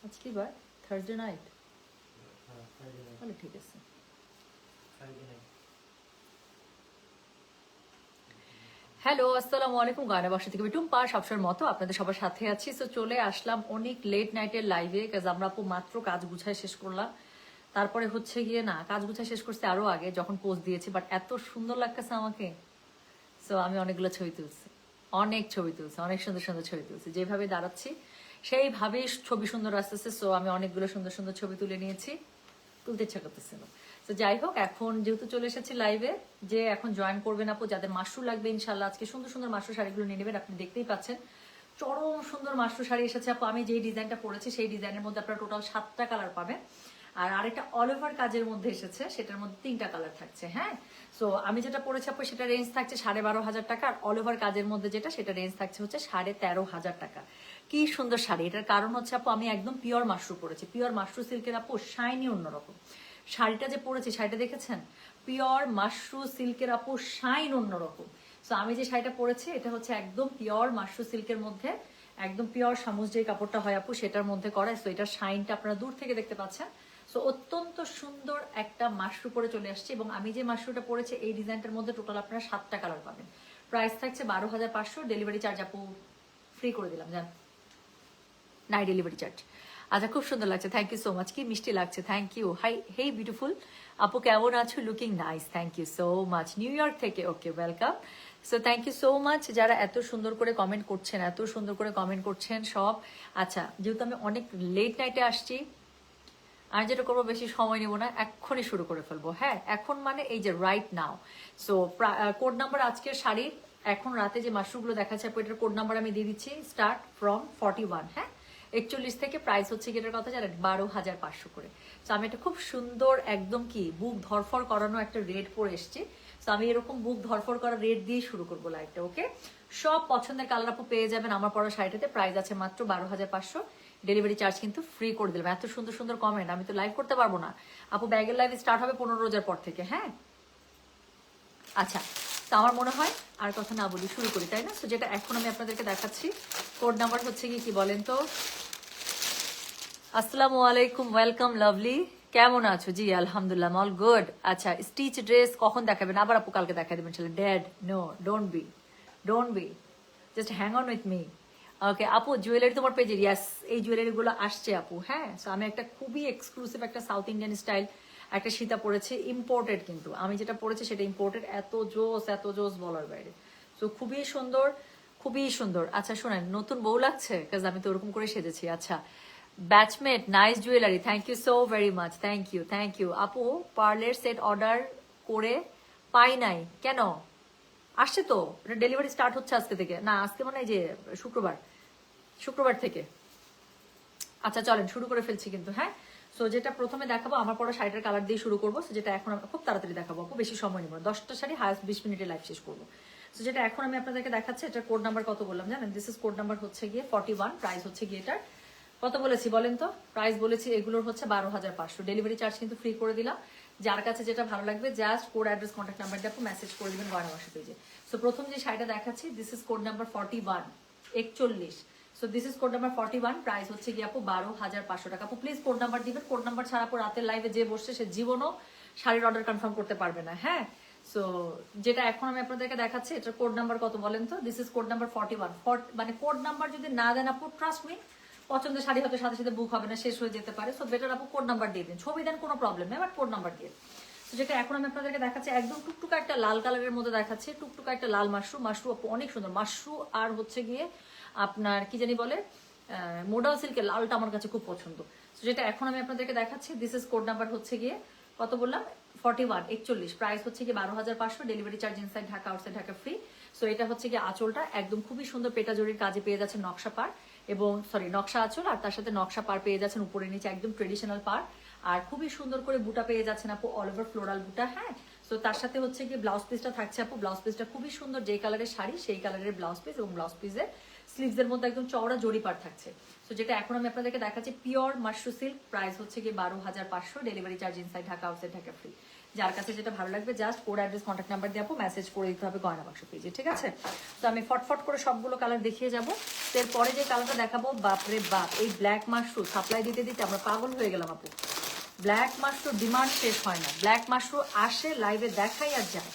আজকে কি বার? Thursday night. তাহলে ঠিক আছে। হ্যালো, আসসালামু আলাইকুম। গায়না বাসা থেকে আমি টুম্পা, সবসময়ের মতো আপনাদের সবার সাথে আছি। সো চলে আসলাম অনেক লেট নাইটের লাইভে, কাজ আমরা আপু মাত্র কাজ গুছায় শেষ করলাম। তারপরে হচ্ছে গিয়ে না, কাজ গুছায় শেষ করতে আরো আগে যখন পোস্ট দিয়েছি, বাট এত সুন্দর লাগতেছে আমাকে। সো আমি অনেকগুলো ছবি তুলছি, অনেক ছবি তুলছি, অনেক সুন্দর সুন্দর ছবি তুলছি। যেভাবে দাঁড়াচ্ছি সেইভাবেই ছবি সুন্দর আসতেছে। সো আমি অনেকগুলো সুন্দর সুন্দর ছবি তুলে নিয়েছি, তুলতে ইচ্ছা করতেছিল। তো যাই হোক, এখন যেহেতু চলে এসেছি লাইভে, যে এখন জয়েন করবেন আপু, যাদের মাশরু লাগবে ইনশাল্লাহ আজকে সুন্দর সুন্দর মাশরু শাড়িগুলো নিয়ে নেবেন। আপনি দেখতেই পাচ্ছেন চরম সুন্দর মাশরু শাড়ি এসেছে আপু। আমি যেই ডিজাইনটা পরেছি সেই ডিজাইনের মধ্যে আপনারা টোটাল 7টা কালার পাবেন। আর আরেকটা অল ওভার কাজের মধ্যে এসেছে, সেটার মধ্যে 3টা কালার থাকছে। হ্যাঁ, সো আমি যেটা পরেছি আপু সেটা রেঞ্জ থাকছে 12,500 টাকা, আর অল ওভার কাজের মধ্যে যেটা সেটা রেঞ্জ থাকছে হচ্ছে 13,500 টাকা। কি সুন্দর শাড়ি! এটার কারণ হচ্ছে আপু আমি একদম পিওর মাশরু পরেছি, পিওর মাশরু সিল্কের আপু, শাইনি অন্যরকম। শাড়িটা যে পরেছি, শাড়িটা দেখেছেন? পিওর মাশরু সিল্কের আপু, শাইন অন্যরকম। সো আমি যে শাড়িটা পরেছি এটা হচ্ছে একদম পিওর মাশরু সিল্কের মধ্যে, একদম পিওর সামুজ যে কাপড়টা হয় আপু সেটার মধ্যে করা। সো এটার শাইনটা আপনারা দূর থেকে দেখতে পাচ্ছেন। সো অত্যন্ত সুন্দর একটা মাশরু পরে চলে আসছে, এবং আমি যে মাশরুটা পরেছি এই ডিজাইনটার মধ্যে টোটাল আপনারা 7টা কালার পাবেন। প্রাইস থাকছে 12,500, ডেলিভারি চার্জ আপু ফ্রি করে দিলাম, জান, নাই ডেলিভারি চার্জ। আচ্ছা, খুব সুন্দর লাগছে, থ্যাংক ইউ সো মাচ। কি মিষ্টি লাগছে, thank you. Hi, hey beautiful আপু, কেমন আছো? Looking nice, thank you so much. New York থেকে, okay, welcome. So thank you so much যারা এত সুন্দর করে কমেন্ট করছেন, এত সুন্দর করে কমেন্ট করছেন সব। আচ্ছা, যেহেতু আমি অনেক লেট নাইটে আসছি, আর যেটা করবো, বেশি সময় নেবো না, এক্ষুনি শুরু করে ফেলবো। হ্যাঁ, এখন মানে এই যে right now. So code number আজকের শাড়ির, এখন রাতে যে মাশরুগুলো দেখাচ্ছে আপু, এটার কোড নাম্বার আমি দিয়ে দিচ্ছি, স্টার্ট ফ্রম 41। হ্যাঁ, 41 থেকে প্রাইস হচ্ছে কি এটার কথা জানেন, 12,500 করে। তো আমি এটা খুব সুন্দর একদম কি বুক ধরফর করানো একটা রেড পরে এসছি। তো আমি এরকম বুক ধরফর করা রেড দিয়ে শুরু করবো লাইভটা। ওকে, সব পছন্দের কালার আপু পেয়ে যাবেন আমার পরা শাড়িটাতে। প্রাইস আছে মাত্র 12,500, ডেলিভারি চার্জ কিন্তু ফ্রি করে দিলাম। এত সুন্দর সুন্দর কমেন্ট, আমি তো লাইভ করতে পারবো না আপু। ব্যাগের লাইভ স্টার্ট হবে 15 রোজার পর থেকে। হ্যাঁ, আচ্ছা, তো আমার মনে হয় আর কথা না বলি, শুরু করি, তাই না? তো যেটা এখন আমি আপনাদেরকে দেখাচ্ছি, কোড নাম্বার হচ্ছে কি বলেন তো? আসসালামু আলাইকুম, ওয়েলকাম লাভলি, কেমন আছো? জি আলহামদুলিল্লাহ, অল গুড। আচ্ছা, স্টিচ ড্রেস কখন দেখাবেন? আবার আপু কালকে দেখা দেবেন। Dad, no, don't be, just hang on with me. Okay আপু, জুয়েলারি তোমার পেজে? ইয়াস, এই জুয়েলারিগুলো আসছে আপু। হ্যাঁ, সো আমি একটা খুবই এক্সক্লুসিভ একটা সাউথ ইন্ডিয়ান স্টাইল একটা সীতা পরেছে, ইম্পোর্টেড, কিন্তু আমি যেটা পরেছি সেটা ইম্পোর্টেড। এত জোস বলার বাইরে। সো খুবই সুন্দর, খুবই সুন্দর। আচ্ছা শোনেন, নতুন বউ লাগছে, কাজ আমি তো ওরকম করে সেজেছি। আচ্ছা, batchmate, nice jewellery, thank you so very much, thank you আপু। পার্লের সেট অর্ডার করে পাই নাই কেন? আসছে তো, এটা ডেলিভারি স্টার্ট হচ্ছে আজকে থেকে, না আজকে মানে এই যে শুক্রবার থেকে। আচ্ছা চলেন শুরু করে ফেলছি কিন্তু। হ্যাঁ, সো যেটা প্রথমে দেখাবো, আমার পরা শাড়িটার কালার দিয়ে শুরু করবো। যেটা এখন আমরা খুব তাড়াতাড়ি দেখাবো আপু, বেশি সময় নেবো না, 10টা শাড়ি হায়েস্ট 20 মিনিটে লাইভ শেষ করবো। সো যেটা এখন আমি আপনাদেরকে দেখাচ্ছি, এটার কোড নাম্বার কত বললাম জানেন? দিস ইজ কোড নাম্বার হচ্ছে গিয়ে 41। প্রাইস হচ্ছে গিয়ে এটার কত বলেছি বলেন তো? প্রাইস বলেছি এগুলোর হচ্ছে 12,500, ডেলিভারি চার্জ কিন্তু ফ্রি করে দিলাম। যার কাছে যেটা ভালো লাগবে just code, address, contact number দিয়ে মেসেজ করে দিবেন গয়না বাসা পেজে। সো প্রথম যে শাড়িটা দেখাচ্ছি, this is code number 41, 41। So this is code number 41, price হচ্ছে গিয়ে আপু 12,500 টাকা। আপু প্লিজ কোড নাম্বার দিবেন, কোড নাম্বার ছাড়া আপু রাতের লাইভে যে বসছে সে জীবনও শাড়ির অর্ডার কনফার্ম করতে পারবে না। হ্যাঁ, সো যেটা এখন আমি আপনাদেরকে দেখাচ্ছি, এটার কোড নাম্বার কত বলেন তো? This is code number 41। মানে কোড নাম্বার যদি না দেন আপু, ট্রাস্ট মি, পছন্দের শাড়ি হয়তো সাথে সাথে বুক হবে না, শেষ হয়ে যেতে পারে। সো বেটার আপু কোড নাম্বার দিয়ে দিন, ছবি দেন কোনো প্রবলেম নেই, বাট কোড নাম্বার দিয়ে। তো যেটা এখন আমি আপনাদেরকে দেখাচ্ছি, একদম টুকটুকা একটা লাল কালারের মধ্যে দেখাচ্ছি, টুকটুকা একটা লাল মাশরু। মাশরু আপু অনেক সুন্দর মাশরু, আর হচ্ছে গিয়ে আপনার কি জানি বলে, মোডাল সিল্কের লালটা আমার কাছে খুব পছন্দ। তো যেটা এখন আমি আপনাদেরকে দেখাচ্ছি, দিস ইজ কোড নাম্বার হচ্ছে গিয়ে কত বললাম, 41, 41। প্রাইস হচ্ছে গিয়ে 12,500, delivery charge inside Dhaka, outside Dhaka free. So এটা হচ্ছে গিয়ে আঁচলটা একদম খুবই সুন্দর পেটা জরির কাজে পেয়ে যাচ্ছে নকশা পার, এবং সরি নকশা আঁচল, আর তার সাথে নকশা পার পেয়ে যাচ্ছেন উপরে নিচে, একদম ট্রেডিশনাল পার। আর খুবই সুন্দর করে বুটা পেয়ে যাচ্ছেন আপু, অল ওভার ফ্লোরাল বুটা। হ্যাঁ, সো তার সাথে হচ্ছে গিয়ে ব্লাউজ পিসটা থাকছে আপু, ব্লাউজ পিসটা খুবই সুন্দর, যে কালারের শাড়ি সেই কালারের ব্লাউজ পিস, এবং ব্লাউজ পিসের স্লিভস এর মধ্যে একদম চওড়া জরি পার থাকছে। সো যেটা এখন আমি আপনাদেরকে দেখাচ্ছি, পিওর মাশরু সিল্ক, প্রাইস হচ্ছে গিয়ে 12,500, delivery charge inside Dhaka, outside Dhaka free. যার কাছে যেটা ভালো লাগবে just code address contact number দিয়ে আপু মেসেজ করে দিতে হবে গয়না বাক্স পেজে, ঠিক আছে? তো আমি ফটফট করে সবগুলো কালার দেখিয়ে যাবো। এরপরে যে কালারটা দেখাবো, বাপরে বাপ, এই ব্ল্যাক মাশরুম সাপ্লাই দিতে দিতে আমরা পাগল হয়ে গেলাম আপু। ব্ল্যাক মাশরুম ডিমান্ড শেষ হয় না, ব্ল্যাক মাশরুম আসে লাইভে দেখাই আর যায়।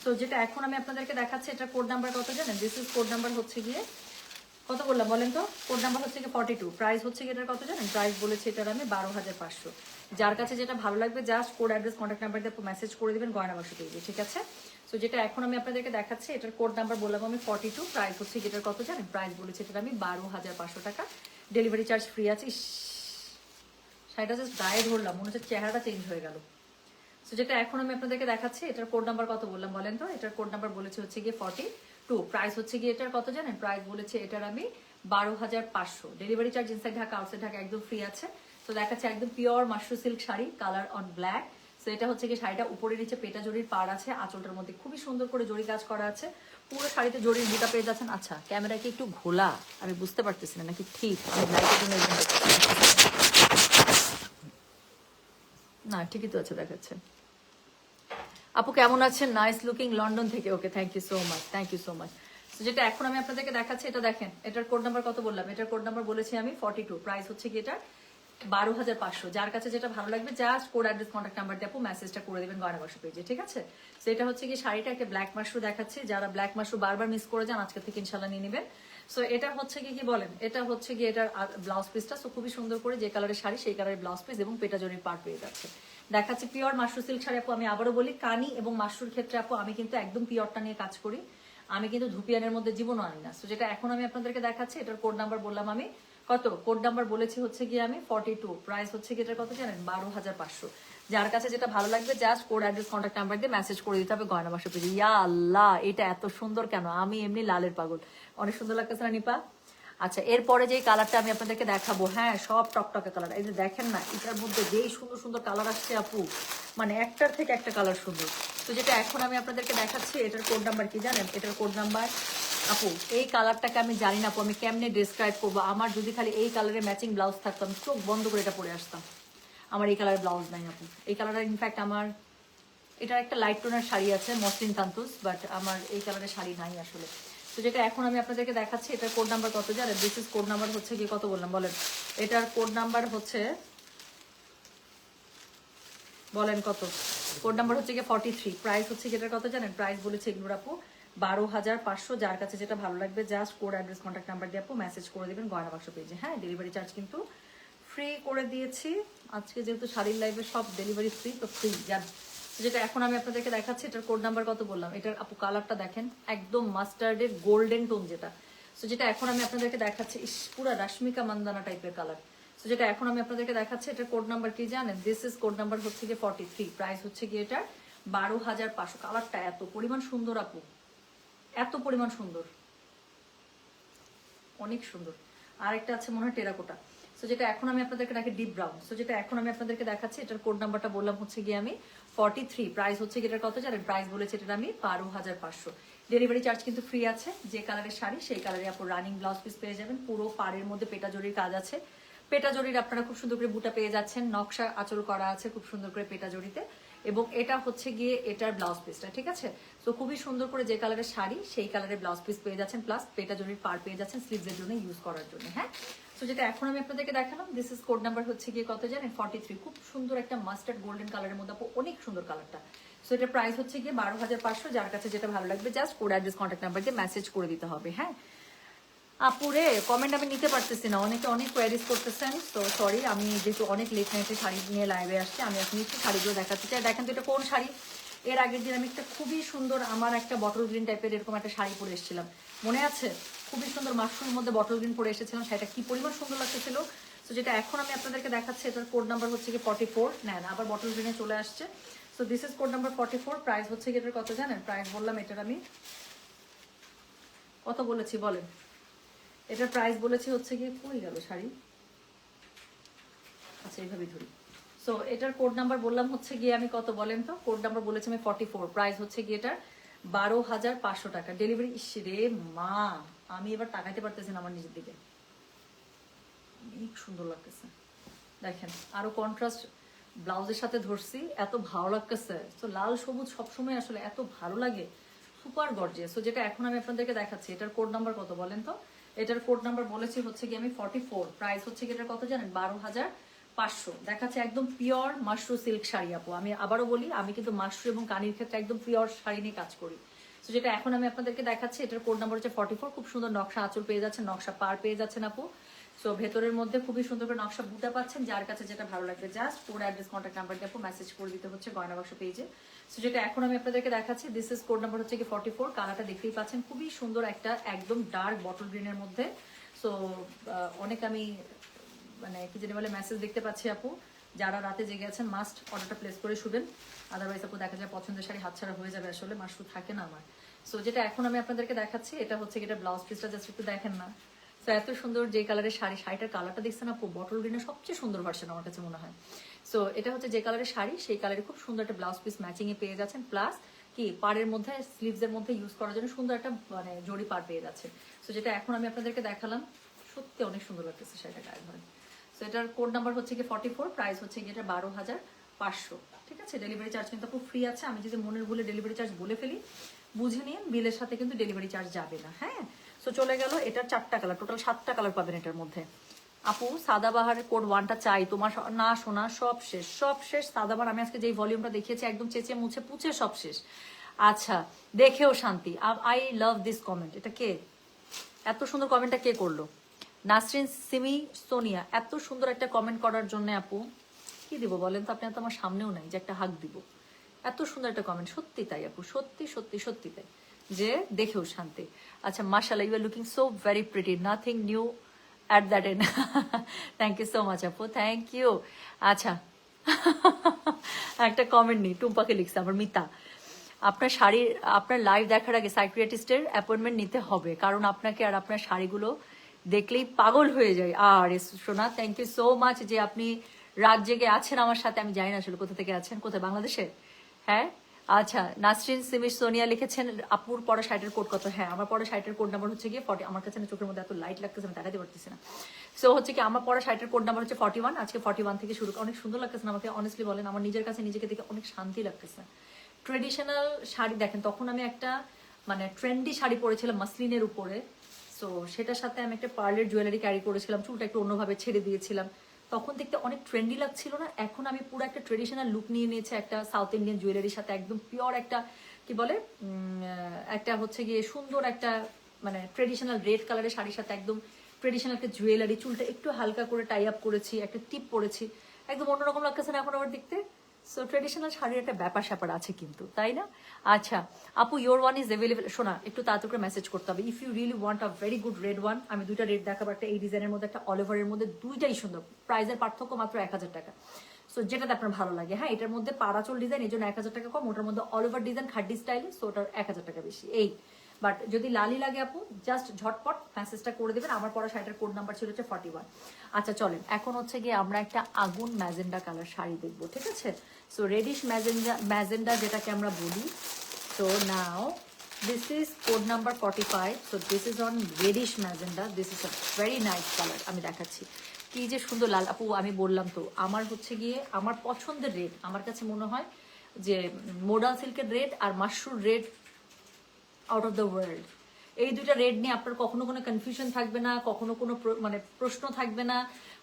তো যেটা এখন আমি আপনাদেরকে দেখাচ্ছি, এটা কোড নাম্বার কত জানেন? দিস ইজ কোড নাম্বার হচ্ছে গিয়ে কত বললাম বলেন তো? কোড নাম্বার হচ্ছে গিয়ে 42, প্রাইস হচ্ছে গিয়ে এটার কত জানেন? প্রাইস বলেছে এটার আমি 12,500। যার কাছে যেটা ভালো লাগবে just code address contact number দিয়ে মেসেজ করে দিবেন গয়না বাক্স পেজে, ঠিক আছে? সো যেটা এখন আমি আপনাদেরকে দেখাচ্ছি, এটার কোড নাম্বার বললাম আমি 42, প্রাইস হচ্ছে এটার কত জানেন? প্রাইস বলেছে এটার আমি 12,500 টাকা, ডেলিভারি চার্জ ফ্রি আছে। শাড়িটা জাস্ট গায়ে ধরলাম, মনে হচ্ছে চেহারাটা চেঞ্জ হয়ে গেল। সো যেটা এখন আমি আপনাদেরকে দেখাচ্ছি, এটার কোড নাম্বার কত বললাম বলেন তো? এটার কোড নাম্বার বলেছে হচ্ছে গিয়ে 42, প্রাইস হচ্ছে গিয়ে এটার কত জানেন? প্রাইস বলেছে এটার আমি 12,500, delivery charge inside Dhaka outside Dhaka একদম ফ্রি আছে। তো দেখাচ্ছে একদম pure mushroom silk sari, colour on black. So এটা হচ্ছে গিয়ে শাড়িটা উপরে নিচে পেটা জরির পাড় আছে, আঁচলটার মধ্যে খুবই সুন্দর করে জরি কাজ করা আছে, পুরো শাড়িতে জরির বুটা পেয়ে যাচ্ছেন। আচ্ছা, ক্যামেরা কি একটু ঘোলা? আমি বুঝতে পারতেছি না নাকি ঠিক? আমি লাইটের জন্য না, ঠিকই তো আছে দেখাচ্ছে। আপু কেমন আছেন? নাইস লুকিং, লন্ডন থেকে। Okay, thank you so much, thank you so much. যেটা এখন আমি আপনাদেরকে দেখাচ্ছি, এটা দেখেন, এটার কোড নাম্বার কত বললাম? এটার কোড নাম্বার বলেছি আমি 42, প্রাইস হচ্ছে কি এটা 12,500। যার কাছে যেটা ভালো লাগবে just code address contact number দিয়ে আপু মেসেজটা করে দেবেন গয়না বাক্স পেজে, ঠিক আছে? তো এটা হচ্ছে কি শাড়িটা একটা ব্ল্যাক মাশরুম দেখাচ্ছি, যারা ব্ল্যাক মাশরুম বারবার মিস করে যান আজকে থেকে ইনশাল্লাহ নিয়ে নেবেন। সো এটা হচ্ছে কি বলেন, এটা হচ্ছে কি এটার ব্লাউজ পিসটা। সো খুবই সুন্দর করে যে কালারের শাড়ি সেই কালারের ব্লাউজ পিস এবং পেটা জরির পার পেয়ে যাচ্ছে। দেখাচ্ছি পিওর মাশরুম সিল্ক শাড়ি আপু। আমি আবারও বলি, কানি এবং মাশরুর ক্ষেত্রে আপু আমি কিন্তু একদম পিওরটা নিয়ে কাজ করি, আমি কিন্তু ধুপিয়ানের মধ্যে জীবনও আনি না। সো যেটা এখন আমি আপনাদেরকে দেখাচ্ছি, এটার কোড নাম্বার বললাম আমি কত? কোড নাম্বার বলেছি হচ্ছে গিয়ে আমি 42, প্রাইস হচ্ছে কি এটার কত জানেন? 12,500। যার কাছে যেটা ভালো লাগবে just code address contact number দিয়ে মেসেজ করে দিতে হবে গয়না বাক্স পেজে। ইয়া আল্লাহ, এটা এত সুন্দর কেন? আমি এমনি লালের পাগল, অনেক সুন্দর লাগতেছে না নিপা? আচ্ছা, এরপরে যে কালারটা আমি আপনাদেরকে দেখাবো, হ্যাঁ সব টকটকে কালার। এই যে দেখেন না, এটার মধ্যে যেই সুন্দর সুন্দর কালার আসছে আপু, মানে একটার থেকে একটা কালার সুন্দর। তো যেটা এখন আমি আপনাদেরকে দেখাচ্ছি, এটার কোড নাম্বার কি জানেন? এটার কোড নাম্বার আপু, এই কালারটাকে আমি জানি না আপু আমি কেমনে ডেসক্রাইব করবো। আমার যদি খালি এই কালারের ম্যাচিং ব্লাউজ থাকতো, আমি চোখ বন্ধ করে এটা পরে আসতাম। আমার এই কালারের ব্লাউজ নাই আপু। এই কালারের ইনফ্যাক্ট আমার এটার একটা লাইট টোনের শাড়ি আছে, মসলিন তান্তুস, বাট আমার এই কালারের শাড়ি নাই আসলে। তো যেটা এখন আমি আপনাদেরকে দেখাচ্ছি, এটার কোড নাম্বার কত জানেন? দিস ইজ কোড নাম্বার হচ্ছে কি কত বললাম বলেন? এটার কোড নাম্বার হচ্ছে বলেন কত? কোড নাম্বার হচ্ছে কি 43, প্রাইস হচ্ছে কি এটার কত জানেন? প্রাইস বলেছে এগুলোর আপু 12,500। যার কাছে যেটা ভালো লাগবে just code address contact number দিয়ে আপু মেসেজ করে দেবেন গয়না বাক্স পেজে। হ্যাঁ, ডেলিভারি চার্জ কিন্তু ফ্রি করে দিয়েছি আজকে, যেহেতু শাড়ির লাইভে সব ডেলিভারি ফ্রি, তো ফ্রি। যার যেটা এখন আমি আপনাদেরকে দেখাচ্ছি, এটার কোড নাম্বার কত বললাম? এটার আপু কালারটা দেখেন, একদম মাস্টার্ডের গোল্ডেন টোন যেটা। সো যেটা এখন আমি আপনাদেরকে দেখাচ্ছি, পুরা রাশ্মিকা মান্দানা টাইপের কালার। সো যেটা এখন আমি আপনাদেরকে দেখাচ্ছি, এটার কোড নাম্বার কি জানেন? দিস ইজ কোড নাম্বার হচ্ছে গিয়ে 43, প্রাইস হচ্ছে গিয়ে এটা 12,500। কালারটা এত পরিমাণ সুন্দর আপু, এত পরিমাণ সুন্দর, অনেক সুন্দর। আর একটা আছে মনে হয় টেরাকোটা। সো যেটা এখন আমি আপনাদেরকে দেখি ডিপ ব্রাউন। সো যেটা এখন আমি আপনাদেরকে দেখাচ্ছি, এটার কোড নাম্বারটা বললাম হচ্ছে গিয়ে আমি 43, প্রাইস হচ্ছে গিয়ে এটার কত জানেন? প্রাইস বলেছে এটার আমি 12,500, ডেলিভারি চার্জ কিন্তু ফ্রি আছে। যে কালারের শাড়ি সেই কালারে আপু রানিং ব্লাউজ পিস পেয়ে যাবেন, পুরো পাড়ের মধ্যে পেটা জরির কাজ আছে। পেটা জরির আপনারা খুব সুন্দর করে বুটা পেয়ে যাচ্ছেন, নকশা আঁচল করা আছে খুব সুন্দর করে পেটা জরিতে, এবং এটা হচ্ছে গিয়ে এটার ব্লাউজ পিসটা, ঠিক আছে? তো খুবই সুন্দর করে যে কালারের শাড়ি সেই কালারের ব্লাউজ পিস পেয়ে যাচ্ছেন, প্লাস পেটা জরির পার পেয়ে যাচ্ছেন স্লিভসের জন্য ইউজ করার জন্য। হ্যাঁ, তো যেটা এখন আমি আপনাদেরকে দেখালাম, দিস ইজ কোড নাম্বার হচ্ছে গিয়ে কত জানেন? 43, খুব সুন্দর একটা মাস্টার্ড গোল্ডেন কালারের মধ্যে আপু, অনেক সুন্দর কালারটা। সো এটার প্রাইস হচ্ছে গিয়ে 12,500। যার কাছে যেটা ভালো লাগবে just code address contact number দিয়ে মেসেজ করে দিতে হবে। হ্যাঁ আপুরে, কমেন্ট আমি নিতে পারতেছি না, অনেকে অনেক কোয়ারিজ করতেছেন। তো সরি, আমি যেহেতু অনেক লেট নাইটে শাড়ি নিয়ে লাইভে আসছি, আমি এখন একটু শাড়িগুলো দেখাতে চাই। দেখেন তো এটা কোন শাড়ি? এর আগের দিন আমি একটা খুবই সুন্দর, আমার একটা বটল গ্রিন টাইপের এরকম একটা শাড়ি পরে এসেছিলাম, মনে আছে? খুবই সুন্দর মাশরুমের মধ্যে বটল গ্রিন পরে এসেছিলাম, শাড়িটা কি পরিমাণ সুন্দর লাগতেছিল। তো যেটা এখন আমি আপনাদেরকে দেখাচ্ছি, এটার কোড নাম্বার হচ্ছে কি 44। নেন, আবার বটল গ্রিনে চলে আসছে। So this is code number 44, price হচ্ছে কি এটার কত জানেন? প্রাইস বললাম এটার আমি কত বলেছি বলেন? এটার প্রাইস বলেছি হচ্ছে গিয়ে, কই গেল শাড়ি? আচ্ছা, এইভাবেই ধরি। সো এটার কোড নাম্বার বললাম হচ্ছে গিয়ে আমি কত বলেন তো? কোড নাম্বার বলেছি আমি 44, প্রাইস হচ্ছে গিয়ে এটার 12,500 টাকা, ডেলিভারি। ইস রে মা, আমি এবার তাকাইতে পারতেছি না আমার নিজের দিকে, অনেক সুন্দর লাগতেছে। দেখেন আরো কন্ট্রাস্ট ব্লাউজের সাথে ধরছি, এত ভালো লাগতেছে। তো লাল সবুজ সবসময় আসলে এত ভালো লাগে, সুপার গর্জিয়াস। তো যেটা এখন আমি আপনাদেরকে দেখাচ্ছি, এটার কোড নাম্বার কত বলেন তো? এটার কোড নাম্বার বলেছি হচ্ছে কি আমি 44, প্রাইস হচ্ছে কি এটার কত জানেন? 12,500। দেখাচ্ছে একদম পিওর মাশরু সিল্ক শাড়ি আপু। আমি আবারও বলি, আমি কিন্তু মাশরু এবং কানির ক্ষেত্রে একদম পিওর শাড়ি নিয়ে কাজ করি। তো যেটা এখন আমি আপনাদেরকে দেখাচ্ছি, এটার কোড নাম্বার হচ্ছে 44। খুব সুন্দর নকশা আঁচল পেয়ে যাচ্ছেন, নকশা পার পেয়ে যাচ্ছেন আপু। সো ভেতরের মধ্যে খুবই সুন্দর করে নকশা বুটা পাচ্ছেন। যার কাছে যেটা ভালো লাগবে just code address contact number দিয়ে আপু মেসেজ করে দিতে হচ্ছে গয়না বাক্স পেজে। সো যেটা এখন আমি আপনাদেরকে দেখাচ্ছি, দিস ইজ কোড নাম্বার হচ্ছে কি 44। কালারটা দেখতেই পাচ্ছেন, খুবই সুন্দর একটা একদম ডার্ক বটল গ্রিনের মধ্যে। সো অনেক আমি মানে কি জানি বলে মেসেজ দেখতে পাচ্ছি আপু। যারা রাতে জেগে আছেন মাস্ট অর্ডারটা প্লেস করে শুবেন, আদারওয়াইজ আপু দেখা যায় পছন্দের শাড়ি হাতছাড়া হয়ে যাবে, আসলে মাশরু থাকে না আমার। সো যেটা এখন আমি আপনাদেরকে দেখাচ্ছি, এটা হচ্ছে এটা ব্লাউজ পিসটা জাস্ট একটু দেখেন না। সো এত সুন্দর যে কালারের শাড়ি, শাড়িটার কালারটা দেখছেন আপু, বটল গ্রিনের সবচেয়ে সুন্দর ভার্সন আমার কাছে মনে হয়। সো এটা হচ্ছে যে কালারের শাড়ি, সেই কালারে খুব সুন্দর একটা ব্লাউজ পিস ম্যাচিং এ পেয়ে যাচ্ছেন, প্লাস কি পাড়ের মধ্যে স্লিভস এর মধ্যে ইউজ করার জন্য সুন্দর একটা মানে জড়ি পাড় পেয়ে যাচ্ছে। সো যেটা এখন আমি আপনাদেরকে দেখালাম, সত্যি অনেক সুন্দর লাগতেছে শাড়িটা গায়ে ধরে। সো এটার কোড নাম্বার হচ্ছে কি 44, প্রাইস হচ্ছে কি এটা 12,500। ঠিক আছে, ডেলিভারি চার্জ কিন্তু খুব ফ্রি আছে। আমি যদি মনের ভুলে ডেলিভারি চার্জ বলে ফেলি, বুঝে নিন, বিলের সাথে কিন্তু ডেলিভারি চার্জ যাবে না। হ্যাঁ, সো চলে গেল। এটার 4টা কালার, টোটাল 7টা কালার পাবেন এটার মধ্যে। আপু সাদাবাহারের কোড 1টা চাই তোমার, না শোনা সব শেষ, সব শেষ। সাদাবাহার আমি আজকে যেই ভলিউমটা দেখিয়েছি একদম চেঁচে মুছে পুছে সব শেষ। আচ্ছা, দেখেও শান্তি। I love this comment. এটা কে এত সুন্দর কমেন্টটা কে করলো? নাসরিন সিমি সোনিয়া, এত সুন্দর একটা কমেন্ট করার জন্য আপু কি দিব বলেন তো? আপনি তো আমার সামনেও নাই যে একটা হাক দিব। এত সুন্দর একটা কমেন্ট, সত্যি তাই আপু, সত্যি সত্যি সত্যি তাই, যে দেখেও শান্তি। আচ্ছা, মাশাআল্লাহ, you are looking so very pretty, nothing new at that end. Thank you so much আপু, থ্যাংক ইউ। আচ্ছা, একটা কমেন্ট নেই, টুম্পাকে লিখছে আমার মিতা, আপনার শাড়ির, আপনার লাইভ দেখার আগে সাইকিয়াট্রিস্টের অ্যাপয়েন্টমেন্ট নিতে হবে, কারণ আপনাকে আর আপনার শাড়িগুলো দেখলেই পাগল হয়ে যায়। আর সোনা, থ্যাংক ইউ সো মাচ যে আপনি রাত জেগে আছেন আমার সাথে। আমি জানি না আসলে কোথা থেকে আছেন, কোথায়, বাংলাদেশে? হ্যাঁ, আচ্ছা। নাসরিন সিমির সোনিয়া লিখেছেন আপুর পরে শাড়িটার কোড কত? হ্যাঁ, আমার পরে শাড়িটার কোড নাম্বার হচ্ছে গিয়ে 40। আমার কাছে না চোখের মধ্যে এত লাইট লাগতেছে, আমি দেখাতে পারতেছি না। সো হচ্ছে কি আমার পরে শাড়িটার কোড নাম্বার হচ্ছে 41। আজকে 41 থেকে শুরু। অনেক সুন্দর লাগতেছে না আমাকে? অনেস্টলি বলেন, আমার নিজের কাছে নিজেকে দেখে অনেক শান্তি লাগতেছে। ট্রেডিশনাল শাড়ি দেখেন, তখন আমি একটা মানে ট্রেন্ডি শাড়ি পরেছিলাম মাসলিনের উপরে। সো সেটার সাথে আমি একটা পার্লের জুয়েলারি ক্যারি করেছিলাম, চুলটা একটু অন্যভাবে ছেড়ে দিয়েছিলাম, তখন দেখতে অনেক ট্রেন্ডি লাগছিল না? এখন আমি পুরো একটা ট্রেডিশনাল লুক নিয়ে নিয়েছি, একটা সাউথ ইন্ডিয়ান জুয়েলারির সাথে একদম পিওর একটা কি বলে একটা হচ্ছে গিয়ে সুন্দর একটা মানে ট্রেডিশনাল রেড কালারের শাড়ির সাথে একদম ট্রেডিশনাল একটা জুয়েলারি, চুলটা একটু হালকা করে টাই আপ করেছি, একটা টিপ পরেছি, একদম অন্যরকম লাগতেছে না এখন আবার দেখতে? সো ট্রেডিশনাল শাড়ির একটা ব্যাপার স্যাপার আছে কিন্তু, তাই না? আচ্ছা আপু, ইয়োর ওয়ান ইজ অ্যাভেলেবল। শোনা, একটু তাড়াতাড়ি করে মেসেজ করতে হবে। If you really want a very good red one, আমি দুইটা রেড দেখাবো, একটা এই ডিজাইনের মধ্যে, একটা অলিভারের মধ্যে, দুইটাই সুন্দর। প্রাইসের পার্থক্য মাত্র 1,000 টাকা। সো যেটাতে আপনার ভালো লাগে। হ্যাঁ, এটার মধ্যে পারাচল ডিজাইন, এই জন্য 1,000 টাকা কম। ওটার মধ্যে অলিভার ডিজাইন খাড্ডি স্টাইলে, সো ওটার 1,000 টাকা বেশি। এই বাট যদি লালি লাগে আপু, জাস্ট ঝটপট মেসেজটা করে দেবেন। আমার পরা শাড়িটার কোড নাম্বার ছিল হচ্ছে 41। আচ্ছা চলেন, এখন হচ্ছে গিয়ে আমরা একটা আগুন ম্যাজেন্ডা কালার শাড়ি দেখবো, ঠিক আছে? সো রেডিশ ম্যাজেন্ডা যেটাকে আমরা বলি। So now this is code number 45। So this is on reddish magenta, this is a very nice colour. আমি দেখাচ্ছি কি যে সুন্দর লাল। আপু আমি বললাম তো, আমার হচ্ছে গিয়ে আমার পছন্দের রেড, আমার কাছে মনে হয় যে মোডাল সিল্কের রেড আর মাশরুর red out of the world. এই দুইটা রেড নিয়ে আপনার কখনো কোনো কনফিউশন থাকবে না, কখনো কোনো মানে প্রশ্ন থাকবে না,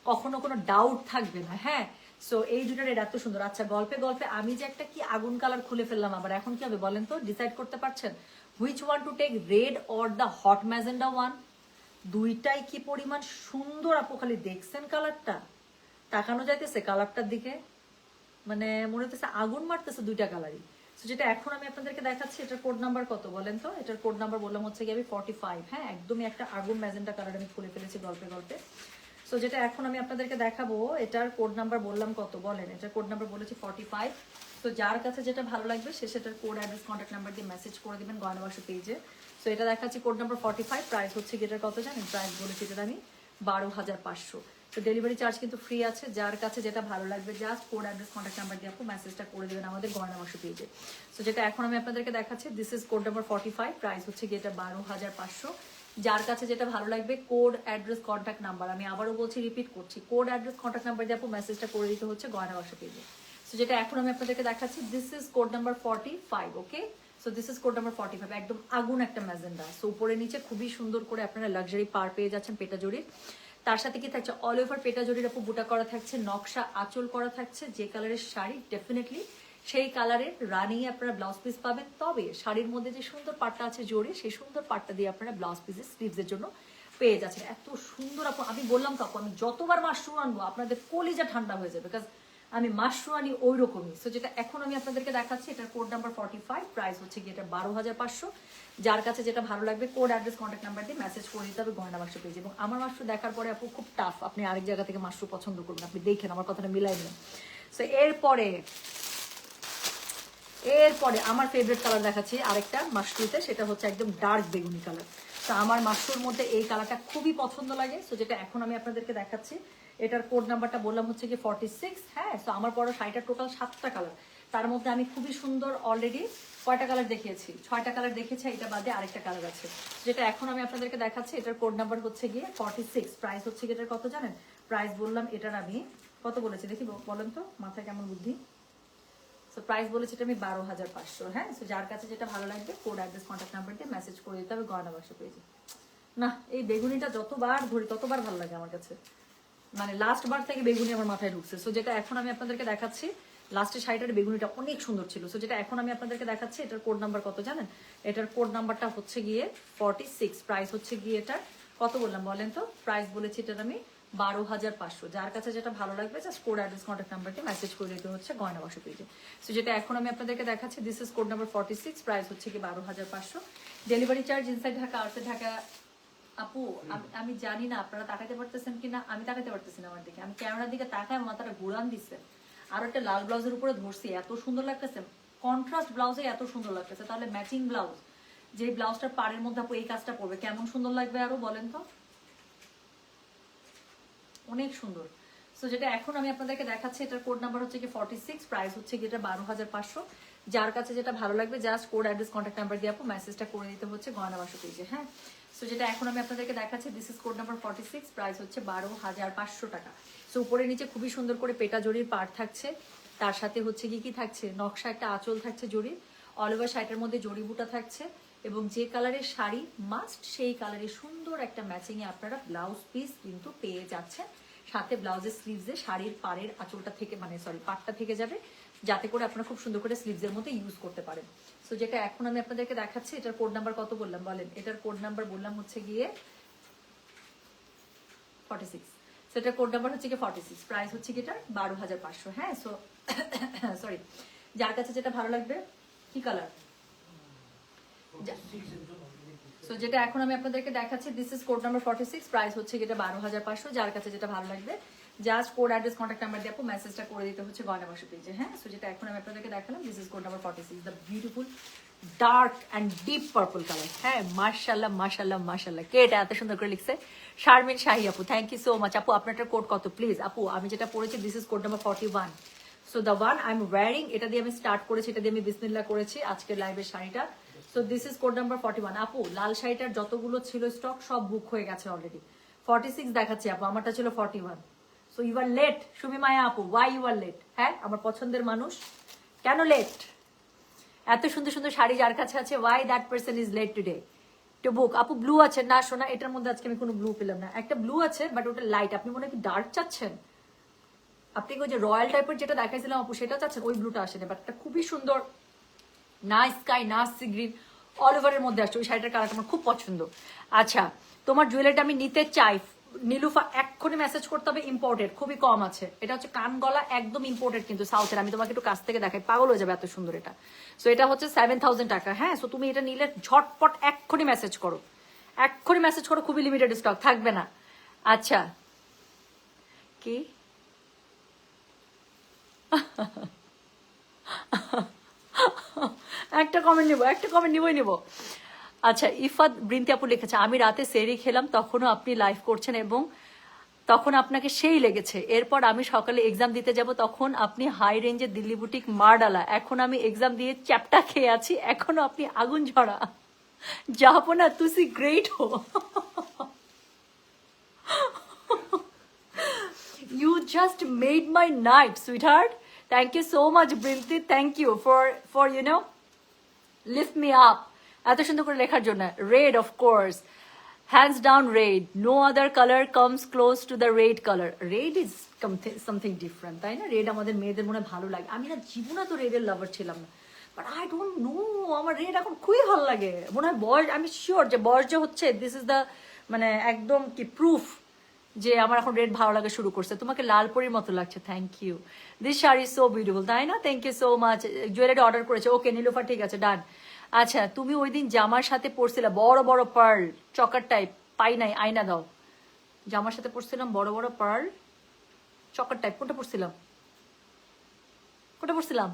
কখনো কোনো ডাউট থাকবে না। হ্যাঁ, সো এই দুইটা রেড এত সুন্দর। আচ্ছা, গল্পে গল্পে আমি যে একটা কি আগুন কালার খুলে ফেললাম আবার, এখন কি হবে বলেন তো? ডিসাইড করতে পারছেন which one to take, red or the hot magenta one? দুইটাই কি পরিমাণ সুন্দর আপু, খালি দেখছেন কালারটা, তাকানো যাইতেছে কালারটার দিকে, মানে মনে হচ্ছে আগুন মারতেছে দুইটা কালারই। তো যেটা এখন আমি আপনাদেরকে দেখাচ্ছি, এটার কোড নাম্বার কত বলেন তো? এটার কোড নাম্বার বললাম হচ্ছে কি আমি 45। হ্যাঁ, একদমই একটা আগুন ম্যাজেন্টা কালার আমি খুলে ফেলেছি গল্পে গল্পে। সো যেটা এখন আমি আপনাদেরকে দেখাবো, এটার কোড নাম্বার বললাম কত বলেন? এটার কোড নাম্বার বলেছি 45। তো যার কাছে যেটা ভালো লাগবে সে সেটার কোড অ্যাড্রেস কন্ট্যাক্ট নাম্বার দিয়ে মেসেজ করে দিবেন গয়না বাক্স পেজে। সো এটা দেখাচ্ছি কোড নাম্বার 45। প্রাইস হচ্ছে কি এটার কত জানেন? প্রাইস বলেছি যেটা আমি 12,500। তো ডেলিভারি চার্জ কিন্তু ফ্রি আছে। যার কাছে যেটা ভালো লাগবে just code address contact number দিয়ে আপু মেসেজটা করে দেবেন আমাদের গয়না বাক্স পেজে। সো যেটা এখন আমি আপনাদেরকে দেখাচ্ছি, this is code number 45। Price হচ্ছে কি এটা 12,500। যার কাছে যেটা ভালো লাগবে কোড অ্যাড্রেস কন্ট্যাক্ট নাম্বার, আমি আবারও বলছি, রিপিট করছি, কোড অ্যাড্রেস কন্ট্যাক্ট নাম্বার দিয়ে আপু মেসেজটা করে দিতে হচ্ছে গয়না বাক্স পেজে। সো যেটা এখন আমি আপনাদেরকে দেখাচ্ছি, this is code number 45, okay. So this is code number 45, একদম আগুন একটা ম্যাজেন্ডা। সো উপরে নিচে খুবই সুন্দর করে আপনারা লাক্সারি পার পেয়ে যাচ্ছেন পেটা জড়ির। তার সাথে কি থাকছে, অল ওভার পেটা জড়ির আপু বুটা করা থাকছে, নকশা আঁচল করা থাকছে। যে কালারের শাড়ি ডেফিনেটলি সেই কালারের রানিং আপনারা ব্লাউজ পিস পাবেন। তবে শাড়ির মধ্যে যে সুন্দর পাটটা আছে জড়ি, সেই সুন্দর পাটটা দিয়ে আপনারা ব্লাউজ পিসের স্লিভসের জন্য পেয়ে যাচ্ছেন। এত সুন্দর আপু, আমি বললাম তো আপু, আমি যতবার মাশরুম আনবো আপনাদের কলিজা ঠান্ডা হয়ে যাবে, বিকজ আমি মাশরুম আনি ওই রকমই। সো যেটা এখন আমি আপনাদেরকে দেখাচ্ছি, এটার কোড নাম্বার 45, প্রাইস হচ্ছে কি এটা 12,500। যার কাছে যেটা ভালো লাগবে কোড, অ্যাড্রেস, কন্ট্যাক্ট নাম্বার দিয়ে মেসেজ করে দিতে হবে গয়না বাক্স পেজ। এবং আমার মাশরুম দেখার পরে আপু খুব টাফ, আপনি আরেক জায়গা থেকে মাশরুম পছন্দ করবেন, আপনি দেখেন আমার কথাটা মিলাই নেন। সো এরপরে আমার ফেভারিট কালার দেখাচ্ছি আরেকটা মাশরুতে, সেটা হচ্ছে একদম ডার্ক বেগুনি কালার। তো আমার মাশরুর মধ্যে এই কালারটা খুবই পছন্দ লাগে। সো যেটা এখন আমি আপনাদেরকে দেখাচ্ছি, এটার কোড নাম্বারটা বললাম হচ্ছে কি 46। হ্যাঁ, সো আমার পরে শাড়িটার টোটাল 7টা কালার, তার মধ্যে আমি খুবই সুন্দর অলরেডি কয়টা কালার দেখিয়েছি, 6টা কালার দেখেছি, এটা বাদে আরেকটা কালার আছে। যেটা এখন আমি আপনাদেরকে দেখাচ্ছি, এটার কোড নাম্বার হচ্ছে গিয়ে 46, প্রাইস হচ্ছে কি এটার কত জানেন? প্রাইস বললাম এটার আমি কত বলেছি দেখি, বলেন তো, মাথায় কেমন বুদ্ধি। সো প্রাইস বলেছি এটা আমি 12,500। হ্যাঁ, সো যার কাছে যেটা ভালো লাগবে কোড, অ্যাড্রেস, কন্ট্যাক্ট নাম্বার দিয়ে মেসেজ করে দিতে হবে গয়না বাক্স পেজে। না, এই বেগুনিটা যতবার ধরি ততবার ভালো লাগে আমার কাছে, মানে লাস্ট বার থেকে বেগুনি আমার মাথায় ঢুকছে। সো যেটা এখন আমি আপনাদেরকে দেখাচ্ছি, লাস্টের শাড়িটার বেগুনিটা অনেক সুন্দর ছিল। সো যেটা এখন আমি আপনাদেরকে দেখাচ্ছি, এটার কোড নাম্বার কত জানেন? এটার কোড নাম্বারটা হচ্ছে গিয়ে 46, প্রাইস হচ্ছে গিয়ে এটার কত বললাম বলেন তো? প্রাইস বলেছি এটার আমি 12,500। যার কাছে যেটা ভালো লাগবে জাস্ট কোড, অ্যাড্রেস, কন্ট্যাক্ট নাম্বারকে মেসেজ করে দিতে হচ্ছে গয়না বাক্স পেজে। সো যেটা এখন আমি আপনাদেরকে দেখাচ্ছি, this is code number 46, price হচ্ছে কি 12,500। Delivery charge inside Dhaka, outside Dhaka. আপু আমি জানি না আপনারা তাকাইতে পারতেছেন কিনা, আমি তাকাইতে পারতেছি না আমার দিকে, আমি ক্যামেরার দিকে তাকায় মাথাটা ঘুরান দিচ্ছে। আর একটা লাল ব্লাউজের উপরে ধরছি, এত সুন্দর লাগতেছে, কন্ট্রাস্ট ব্লাউজে এত সুন্দর লাগতেছে, তাহলে ম্যাচিং ব্লাউজ, যে ব্লাউজটার পাড়ের মধ্যে আপু এই কাজটা পড়বে কেমন সুন্দর লাগবে আরো বলেন তো, অনেক সুন্দর। সো যেটা এখন আমি আপনাদেরকে দেখাচ্ছি, এটার কোড নাম্বার হচ্ছে কি 46, প্রাইস হচ্ছে কি এটা 12,500। যার কাছে যেটা ভালো লাগবে just code, address, contact number দিয়ে আপু মেসেজটা করে দিতে হচ্ছে গয়না বাক্স পেজে। হ্যাঁ, সো যেটা এখন আমি আপনাদেরকে দেখাচ্ছি, this is code number 46, price হচ্ছে 12,500 টাকা। সো উপরে নিচে খুবই সুন্দর করে পেটা জরির পাড় থাকছে, তার সাথে হচ্ছে কি থাকছে, নকশা একটা আঁচল থাকছে জরির, অল ওভার শাড়িটার মধ্যে জরি বুটা থাকছে, এবং যে কালারের শাড়ি মাস্ট সেই কালারের সুন্দর একটা ম্যাচিংয়ে আপনারা ব্লাউজ পিস কিন্তু পেয়ে যাচ্ছেন। সাথে ব্লাউজের স্লিভসে শাড়ির পাড়ের আঁচলটা থেকে, মানে সরি পাটটা থেকে যাবে, যাতে করে আপনারা খুব সুন্দর করে স্লিভসের মধ্যে ইউজ করতে পারেন। সো যেটা এখন আমি আপনাদেরকে দেখাচ্ছি, এটার কোড নাম্বার কত বললাম বলেন? এটার কোড নাম্বার বললাম হচ্ছে গিয়ে 46। সো এটার কোড নাম্বার হচ্ছে গিয়ে 46, প্রাইস হচ্ছে কি এটা 12,500। হ্যাঁ, সো সরি, যার কাছে যেটা ভালো লাগবে, কি কালার, সো যেটা এখন আমি আপনাদেরকে দেখাচ্ছি, this is code number 46, price হচ্ছে এটা 12,500। যার কাছে যেটা ভালো লাগবে just code, address, contact number দিয়ে আপু মেসেজটা করে দিতে হচ্ছে গয়না বাক্স পেজে। হ্যাঁ, সো যেটা এখন আমি আপনাদেরকে দেখালাম, this is code number 46, the beautiful dark and deep purple colour. হ্যাঁ, মাশাআল্লাহ মাশাআল্লাহ মাশাআল্লাহ, কে এটা এত সুন্দর করে লিখছে? শারমিন শাহি আপু, থ্যাংক ইউ সো মাচ। আপু আপনারটার কোড কত প্লিজ? আপু আমি যেটা পড়েছি, this is code number 41। So the one I am wearing, এটা দিয়ে আমি স্টার্ট করেছি, এটা দিয়ে আমি বিসমিল্লাহ করেছি আজকের লাইভের শাড়িটা। So this is code number 41। আপু লাল শাড়িটার যতগুলো ছিল স্টক সব বুক হয়ে গেছে অলরেডি। 46 দেখাচ্ছি আপু, আমারটা ছিল 41। So you are late Sumi Maya আপু, ওয়াই ইউ আর লেট? হ্যাঁ, আমার পছন্দের মানুষ, কেন লেট? এত সুন্দর সুন্দর শাড়ি যার কাছে আছে, why that person is late today to book. আপু ব্লু আছে না সোনা? এটার মধ্যে আজকে আমি কোনো ব্লু পেলাম না। একটা ব্লু আছে বাট ওটা লাইট, আপনি মনে হয় ডার্ক চাচ্ছেন? আপনি ওই যে রয়্যাল টাইপের যেটা দেখাইছিলাম আপু সেটা চাচ্ছেন? ওই ব্লুটা আসেনি, বাট এটা খুবই সুন্দর, না স্কাই না সি গ্রিন, অল ওভারের মধ্যে আসছে। ওই শাড়িটার কালারটা আমার খুব পছন্দ। আচ্ছা, তোমার জুয়েলারিটা আমি নিতে চাই নীলুফা, এক্ষুনি মেসেজ করতে হবে, ইম্পোর্টেড, খুবই কম আছে। এটা হচ্ছে কান গলা, একদম ইম্পোর্টেড কিন্তু সাউথের। আমি তোমাকে একটু কাছ থেকে দেখাই, পাগল হয়ে যাবে, এত সুন্দর এটা। সো এটা হচ্ছে 7,000 টাকা। হ্যাঁ, সো তুমি এটা নিলে ঝটপট এক্ষুনি মেসেজ করো, এক্ষুনি মেসেজ করো, খুবই লিমিটেড স্টক, থাকবে না। আচ্ছা, কি একটা কমেন্ট নিবো, একটা কমেন্ট নিবই নিবো। আচ্ছা, ইফাত বৃন্তি আপু লিখেছে, আমি রাতে সেরি খেলাম, তখনও আপনি লাইভ করছেন এবং তখন আপনাকে সেই লেগেছে। এরপর আমি সকালে এক্সাম দিতে যাব, তখন আপনি হাই রেঞ্জের দিল্লি বুটিক মারডালা। এখন আমি এক্সাম দিয়ে চ্যাপটা খেয়ে আছি, এখনো আপনি আগুন ঝরা। যাবো না, তুসি গ্রেট হো। You just made my night, sweetheart. Thank you so much Brinti, thank you for you know lift me up, এত সুন্দর করে লেখার জন্য। Red of course, hands down red, no other color comes close to the red color. Red is something different, তাই না? Red আমাদের মেয়েদের মনে হয় ভালো লাগে। আমি না জীবনে তো রেডের লাভার ছিলাম না, বাট আই ডোন্ট নো, আমার রেড এখন খুবই ভালো লাগে। মনে হয় বয়স, আমি শিওর যে বয়স যে হচ্ছে, দিস ইজ দ্য মানে একদম কি প্রুফ যে আমার এখন রেড ভালো লাগা শুরু করছে। তোমাকে লাল পরীর মতো লাগছে, thank you. This sari so beautiful, তাই না? Thank you so much. Jewellery order করেছে, ওকে নীলুফার, ঠিক আছে, ডান। আচ্ছা, তুমি ওই দিন জামার সাথে পরছিলে বড় বড় পার্ল চকার টাইপ, পাই নাই, আয়না দাও। জামার সাথে পরছিলাম বড় বড় পার্ল চকার টাইপ, কোনটা পরছিলাম, কোনটা পরছিলাম?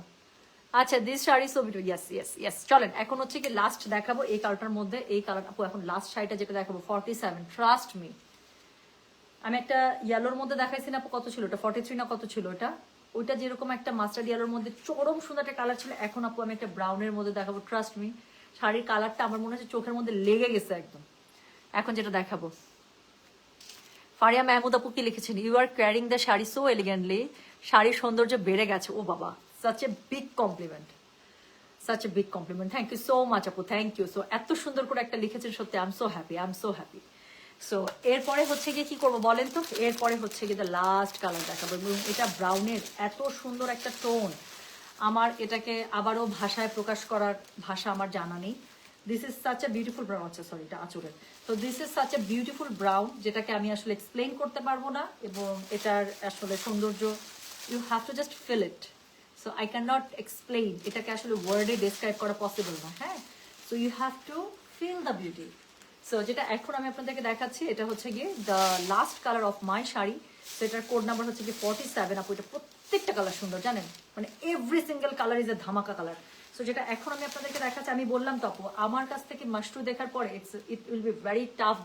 আচ্ছা, this sari so beautiful, yes yes yes. চলেন এখন হচ্ছে কি লাস্ট দেখাবো এই কালারটার মধ্যে, এই কালার আপু এখন লাস্ট শাড়িটা যেটা দেখাবো 47, ট্রাস্ট মি। আমি একটা ইয়েলোর মধ্যে দেখাইছি না আপু, কত ছিল ওটা, 43 না কত ছিল ওটা? ওইটা যেরকম একটা মাস্টার্ড ইয়েলোর মধ্যে চরম সুন্দর একটা কালার ছিল, এখন আপু আমি একটা ব্রাউনের মধ্যে দেখাবো, ট্রাস্ট মি। শাড়ির কালারটা আমার মনে হচ্ছে চোখের মধ্যে লেগে গেছে একদম। এখন যেটা দেখাবো, ফারিয়া মাহমুদ আপু কি লিখেছেন, you are carrying the sari so elegantly, শাড়ির সৌন্দর্য বেড়ে গেছে। ও বাবা, such a big compliment, such a big compliment, thank you so much আপু, থ্যাংক ইউ। সো এত সুন্দর করে একটা লিখেছেন, সত্যি I am so happy, I am so happy. So এরপরে হচ্ছে গিয়ে কি করবো বলেন তো, এরপরে হচ্ছে গিয়ে দ্য লাস্ট কালার দেখাবো, এবং এটা ব্রাউনের এত সুন্দর একটা টোন, আমার এটাকে আবারও ভাষায় প্রকাশ করার ভাষা আমার জানা নেই। This is such a beautiful brown, আচ্ছা সরি এটা আঁচড়ের। তো this is such a beautiful brown, যেটাকে আমি আসলে এক্সপ্লেইন করতে পারবো না, এবং এটার আসলে সৌন্দর্য you have to just feel it. So I can not explain, এটাকে আসলে ওয়ার্ডে ডেসক্রাইব করা পসিবল না, হ্যাঁ। So you have to feel the beauty. So যেটা এখন আমি আপনাদেরকে দেখাচ্ছি, এটা হচ্ছে গিয়ে the last colour of my sari. So এটার কোড নাম্বার হচ্ছে গিয়ে 47 আপু। এটা প্রত্যেকটা কালার সুন্দর, জানেন, মানে every single colour is a ধামাকা কালার। সো যেটা এখন আমি আপনাদেরকে দেখাচ্ছি, আমি বললাম তো আপু, আমার কাছ থেকে মাশরু দেখার পরে it will be very tough,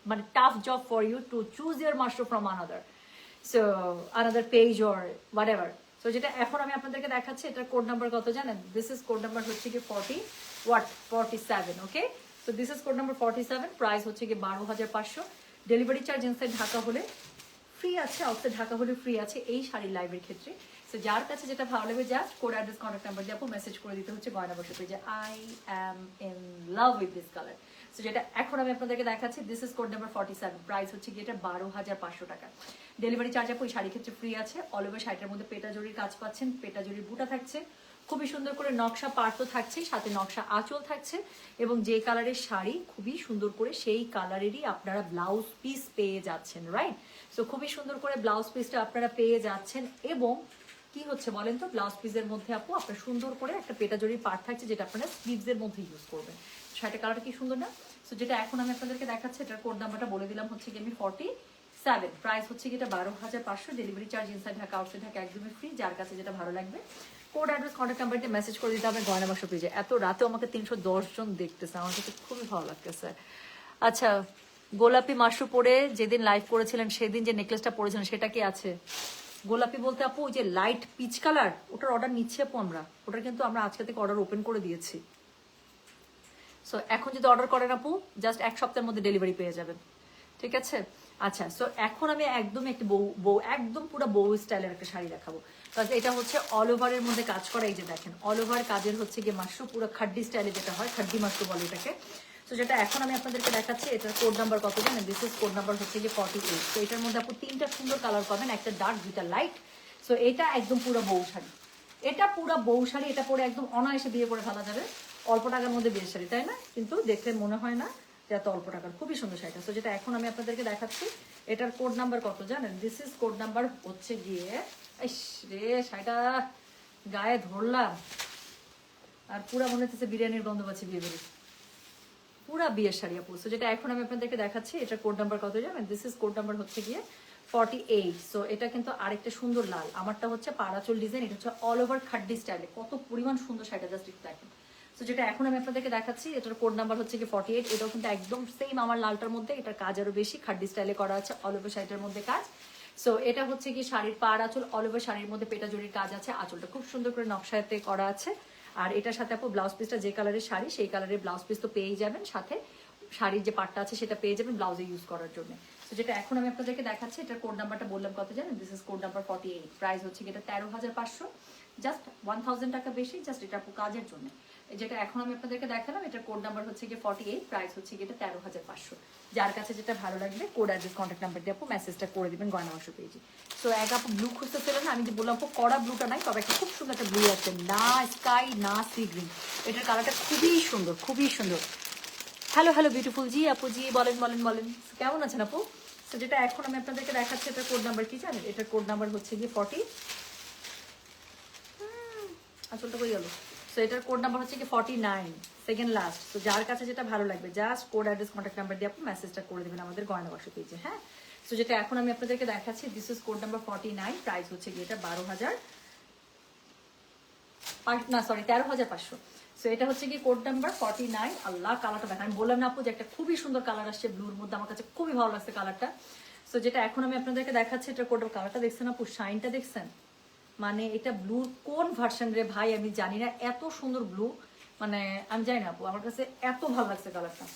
মানে tough job for you to choose your mashru from another, so another page or whatever. So যেটা এখন আমি আপনাদেরকে দেখাচ্ছি, এটার কোড নাম্বার কত জানেন? দিস ইজ কোড নাম্বার হচ্ছে কি 47, okay. So this is code number 47, price হচ্ছে কি 12,500। ডেলিভারি চার্জ ইনসাইড ঢাকা হলে ফ্রি আছে, আউটসাইড ঢাকা হলে ফ্রি আছে এই শাড়ির লাইভের ক্ষেত্রে। সো যার কাছে যেটা ভালো লাগবে, just code address contact number দিয়ে আপু মেসেজ করে দিতে হচ্ছে গয়না বসে পেজে, I am in love with this colour. So যেটা এখন আমি আপনাদেরকে দেখাচ্ছি, this is code number 47, price হচ্ছে কি এটা 12,500 টাকা। ডেলিভারি চার্জ আপু এই শাড়ির ক্ষেত্রে ফ্রি আছে। অল ওভার শাড়িটার মধ্যে পেটা জরির কাজ পাচ্ছেন, পেটা জরির বুটা থাকছে, খুবই সুন্দর করে নকশা পার্ট থাকছে, সাথে নকশা আঁচল থাকছে, এবং যে কালারের শাড়ি খুবই সুন্দর করে সেই কালারেরই আপনারা ব্লাউজ পিস পেয়ে যাচ্ছেন, রাইট। সো খুবই সুন্দর করে ব্লাউজ পিসটা আপনারা পেয়ে যাচ্ছেন, এবং কি হচ্ছে বলেন তো, ব্লাউজ পিসের মধ্যে আপু আপনার সুন্দর করে একটা পেটা জরির পার্ট থাকছে, যেটা আপনারা স্লিভসের মধ্যে ইউজ করবেন। শাড়িটা কালারটা কি সুন্দর না? সো যেটা এখন আমি আপনাদেরকে দেখাচ্ছি, এটার কোড নাম্বারটা বলে দিলাম হচ্ছে কি আমি 47, প্রাইস হচ্ছে কি এটা 12,500। Delivery charge inside Dhaka, outside Dhaka একদমই ফ্রি। যার কাছে যেটা ভালো লাগবে কোড অ্যাড্রেস কন্ট্যাক্ট নাম্বারতে মেসেজ করে দিতে হবে গয়না বাক্স পেজে। এত রাতেও আমাকে 310 জন দেখতেছে, আমার কাছে খুবই ভালো লাগতেছে। আচ্ছা, গোলাপি মাশরু পরে যেদিন লাইভ করেছিলেন সেদিন যে নেকলেসটা পরেছিলেন সেটা কি আছে? গোলাপি বলতে আপু ওই যে লাইট পিচ কালার, ওটার অর্ডার নিচ্ছি আপু আমরা, ওটার কিন্তু আমরা আজকে থেকে অর্ডার ওপেন করে দিয়েছি। সো এখন যদি অর্ডার করেন আপু, জাস্ট এক সপ্তাহের মধ্যে ডেলিভারি পেয়ে যাবেন, ঠিক আছে? আচ্ছা, সো এখন আমি একদম একটা বউ একদম পুরো বউ স্টাইলের একটা শাড়ি দেখাবো। এটা হচ্ছে অল ওভারের মধ্যে কাজ করা, এই যে দেখেন অল ওভার কাজের হচ্ছে গিয়ে মাশরু, পুরো খাড্ডি স্টাইলে যেটা হয়, খাড্ডি মাশরু বলে এটাকে। সো যেটা এখন আমি আপনাদেরকে দেখাচ্ছি, এটার কোড নাম্বার কত জানেন? দিস ইজ কোড নাম্বার হচ্ছে গিয়ে 48। তো এটার মধ্যে আপু 3টা সুন্দর কালার পাবেন, একটা ডার্ক, দুইটা লাইট। সো এটা একদম পুরো বউ শাড়ি, এটা পুরো বউ শাড়ি, এটা পরে একদম অনায়াসে বিয়ে করে ফেলা যাবে। অল্প টাকার মধ্যে বিয়ের শাড়ি, তাই না? কিন্তু দেখলে মনে হয় না যে এত অল্প টাকার, খুবই সুন্দর শাড়িটা। সো যেটা এখন আমি আপনাদেরকে দেখাচ্ছি, এটার কোড নাম্বার কত জানেন? দিস ইজ কোড নাম্বার হচ্ছে গিয়ে, ইস রে শাড়িটা গায়ে ধরলাম আর পুরা মনে হচ্ছে বিরিয়ানির গন্ধ পাচ্ছি, বিয়ে বেরিয়ে পুরা বিয়ের শাড়ি আপু। সো যেটা এখন আমি আপনাদেরকে দেখাচ্ছি, এটার কোড নাম্বার কত জানেন? দিস ইজ কোড নাম্বার হচ্ছে গিয়ে 48। সো এটা কিন্তু আরেকটা সুন্দর লাল, আমারটা হচ্ছে পাড়াচল ডিজাইন, এটা হচ্ছে অল ওভার খাড্ডি স্টাইলে, কত পরিমাণ সুন্দর শাড়িটা, জাস্ট একটু দেখেন। সো যেটা এখন আমি আপনাদেরকে দেখাচ্ছি, এটার কোড নাম্বার হচ্ছে কি 48। এটাও কিন্তু একদম সেম আমার লালটার মধ্যে, এটার কাজ আরো বেশি খাড্ডি স্টাইলে করা আছে, অল ওভার শাড়িটার মধ্যে কাজ। সো এটা হচ্ছে কি শাড়ির পাড় আঁচল, অল ওভার শাড়ির মধ্যে পেটা জরির কাজ আছে, আঁচলটা খুব সুন্দর করে নকশাতে করা আছে। আর এটার সাথে আপু ব্লাউজ পিসটা যে কালারের শাড়ি সেই কালারের ব্লাউজ পিস তো পেয়েই যাবেন, সাথে শাড়ির যে পাটটা আছে সেটা পেয়ে যাবেন ব্লাউজে ইউজ করার জন্য। তো যেটা এখন আমি আপনাদেরকে দেখাচ্ছি, এটার কোড নাম্বারটা বললাম কত জানেন? This is code number 48। Price হচ্ছে কি এটা 13,500, জাস্ট 1000 টাকা বেশি, জাস্ট এটা আপু কাজের জন্য। যেটা এখন আমি আপনাদেরকে দেখালাম এটার কোড নাম্বার হচ্ছে গিয়ে 48, প্রাইস হচ্ছে গিয়ে এটা 13,500। যার কাছে যেটা ভালো লাগবে কোড অ্যাড্রেস কন্ট্যাক্ট নাম্বার দিয়ে আপু মেসেজটা করে দিবেন গয়না বাক্স পেজে। তো এক আপু ব্লু খুঁজতেছিলেন না, আমি যে বললাম আপু কড়া ব্লুটা নাই, তবে একটা খুব সুন্দর একটা ব্লু আছে, না স্কাই না সি গ্রিন, এটার কালারটা খুবই সুন্দর, খুবই সুন্দর। হ্যালো হ্যালো বিউটিফুল জি, আপু জি, বলেন বলেন বলেন, কেমন আছেন আপু? তো যেটা এখন আমি আপনাদেরকে দেখাচ্ছি এটার কোড নাম্বার কি জানেন? এটার কোড নাম্বার হচ্ছে গিয়ে 40, আসলটা কই গেল? সো এটার কোড নাম্বার হচ্ছে কি 49, সেকেন্ড লাস্ট। তো যার কাছে যেটা ভালো লাগবে just code address contact number দিয়ে আপনি মেসেজটা করে দেবেন আমাদের গয়না বাক্স পেজে। হ্যাঁ, সো যেটা এখন আমি আপনাদেরকে দেখাচ্ছি this is code number 49, price হচ্ছে কি এটা 12,000 না সরি 13,500। সো এটা হচ্ছে কি কোড নাম্বার 49। আল্লাহ কালারটা দেখেন, আমি বললাম না আপু যে একটা খুবই সুন্দর কালার আসছে ব্লুর মধ্যে, আমার কাছে খুবই ভালো লাগছে কালারটা। সো যেটা এখন আমি আপনাদেরকে দেখাচ্ছি এটা কোড কালারটা দেখছেন আপু, শাইনটা দেখছেন? মানে এটা ব্লুর কোন ভার্সন রে ভাই আমি জানি না, এত সুন্দর ব্লু, মানে আমি জানি না আপু, আমার কাছে এত ভালো লাগছে কালারটা।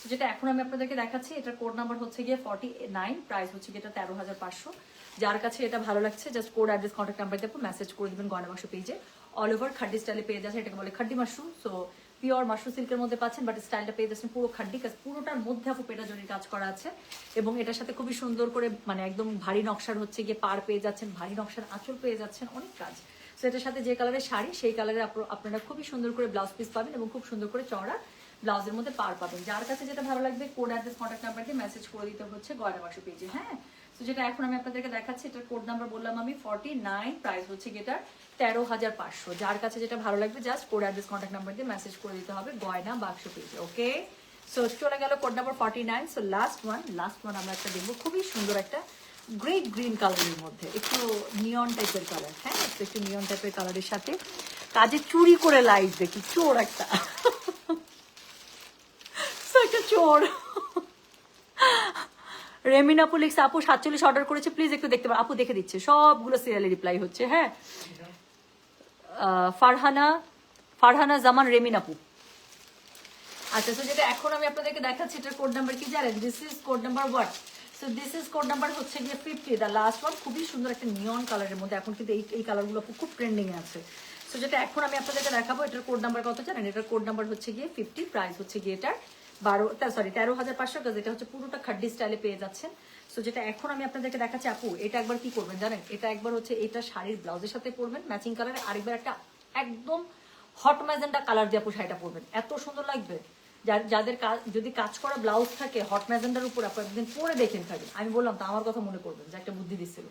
যেটা এখন আমি আপনাদেরকে দেখাচ্ছি এটার কোড নাম্বার হচ্ছে গিয়ে 49, প্রাইস হচ্ছে গিয়ে এটা 13,500। যার কাছে এটা ভালো লাগছে just code address contact number দিয়ে মেসেজ করে দিবেন গয়না বাক্স পেজে। অল ওভার খাড্ডি স্টাইলে পেয়ে যাচ্ছে, এটাকে বলে খাড্ডি মাশরুম। সো পিওর মাশরুম সিল্কের মধ্যে পাচ্ছেন, বাট স্টাইলটা পেয়ে যাচ্ছেন পুরো খাড্ডি কাজ, পুরোটার মধ্যে আপু পেটা জরির কাজ করা আছে। এবং এটার সাথে খুবই সুন্দর করে মানে একদম ভারী নকশার হচ্ছে গিয়ে পার পেয়ে যাচ্ছেন, ভারী নকশার আঁচল পেয়ে যাচ্ছেন, অনেক কাজ। সো এটার সাথে যে কালারের শাড়ি সেই কালারে আপনারা খুবই সুন্দর করে ব্লাউজ পিস পাবেন এবং খুব সুন্দর করে চওড়া ব্লাউজের মধ্যে পার পাবেন। যার কাছে যেটা ভালো লাগবে কোড অ্যাড্রেস কন্ট্যাক্ট নাম্বার দিয়ে মেসেজ করে দিতে হচ্ছে গয়না বাক্স পেজে। হ্যাঁ, তো যেটা এখন আমি আপনাদেরকে দেখাচ্ছি এটার কোড নাম্বার বললাম আমি 49, প্রাইস হচ্ছে গেটার 13,500। যার কাছে যেটা ভালো লাগবে just code address contact number দিয়ে মেসেজ করে দিতে হবে গয়না বাক্স পেজে। ওকে, সো চলে গেল code number 49। So last one আমরা একটা দেখবো, খুবই সুন্দর একটা গ্রেট গ্রিন কালারের মধ্যে, একটু নিয়ন টাইপের কালার। হ্যাঁ, একটু নিয়ন টাইপের কালারের সাথে কাজে চুরি করে লাইট দেখি, চোর একটা একটা চোর। রেমিন আপু লিখছে আপু 47 অর্ডার করেছে, প্লিজ একটু দেখতে পারো আপু, দেখে দিচ্ছে, সবগুলো সিরিয়ালে রিপ্লাই হচ্ছে। হ্যাঁ, ফারহানা জামান রেমিন আপু। আচ্ছা, তো যেটা এখন আমি আপনাদেরকে দেখাচ্ছি এটার কোড নাম্বার কি জানেন? This is code number what? So this is code number হচ্ছে গিয়ে 50, দ্য লাস্ট ওয়ান। খুবই সুন্দর একটা নিয়ন কালারের মধ্যে, এখন কিন্তু এই কালারগুলো খুব ট্রেন্ডিং এ আছে। সো যেটা এখন আমি আপনাদেরকে দেখাবো এটার কোড নাম্বার কত জানেন? এটার কোড নাম্বার হচ্ছে গিয়ে 50, প্রাইস হচ্ছে গিয়ে এটার 13,500 গজ। এটা হচ্ছে পুরোটা খাড্ডি স্টাইলে পেয়ে যাচ্ছেন। সো যেটা এখন আমি আপনাদেরকে দেখাচ্ছি আপু, এটা একবার কি করবেন জানেন? এটা একবার হচ্ছে এটা শাড়ির ব্লাউজের সাথে পরবেন ম্যাচিং কালারে, আরেকবার একটা একদম হট ম্যাজেন্টা কালার দিয়ে আপু শাড়িটা পরবেন, এত সুন্দর লাগবে। যাদের যদি কাজ করা ব্লাউজ থাকে হট ম্যাজেন্ডার উপর, আপনার একদিন পরে দেখেন থাকবেন, আমি বললাম তো আমার কথা মনে করবেন যে একটা বুদ্ধি দিচ্ছিল।